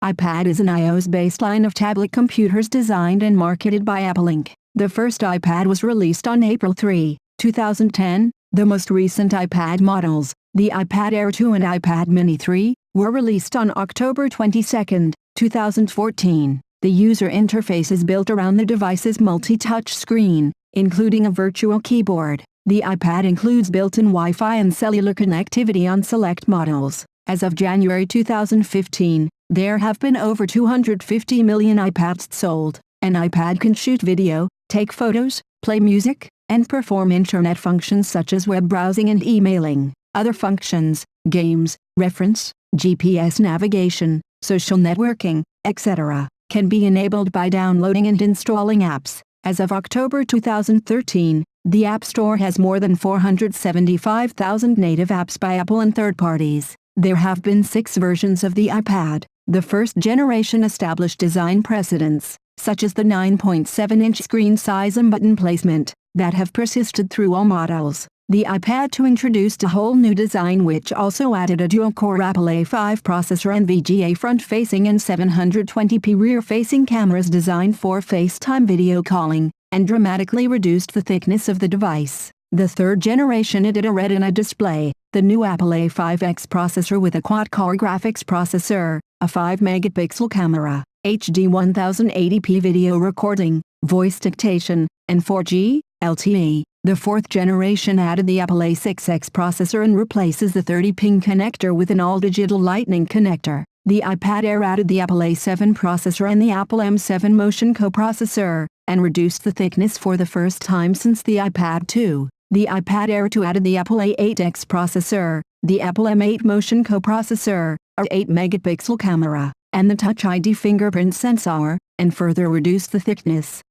iPad is an iOS-based line of tablet computers designed and marketed by Apple Inc. The first iPad was released on April 3, 2010. The most recent iPad models, the iPad Air 2 and iPad Mini 3, were released on October 22, 2014. The user interface is built around the device's multi-touch screen, including a virtual keyboard. The iPad includes built-in Wi-Fi and cellular connectivity on select models. As of January 2015, there have been over 250 million iPads sold. An iPad can shoot video, take photos, play music, and perform internet functions such as web browsing and emailing. Other functions, games, reference, GPS navigation, social networking, etc., can be enabled by downloading and installing apps. As of October 2013, the App Store has more than 475,000 native apps by Apple and third parties. There have been 6 versions of the iPad. The first generation established design precedents, such as the 9.7-inch screen size and button placement, that have persisted through all models. The iPad 2 introduced a whole new design which also added a dual-core Apple A5 processor and VGA front-facing and 720p rear-facing cameras designed for FaceTime video calling, and dramatically reduced the thickness of the device. The third generation added a Retina display, the new Apple A5X processor with a quad-core graphics processor, a 5-megapixel camera, HD 1080p video recording, voice dictation, and 4G LTE. The fourth generation added the Apple A6X processor and replaces the 30-pin connector with an all-digital Lightning connector. The iPad Air added the Apple A7 processor and the Apple M7 Motion coprocessor, and reduced the thickness for the first time since the iPad 2. The iPad Air 2 added the Apple A8X processor, the Apple M8 Motion coprocessor, a 8-megapixel camera, and the Touch ID fingerprint sensor, and further reduced the thickness.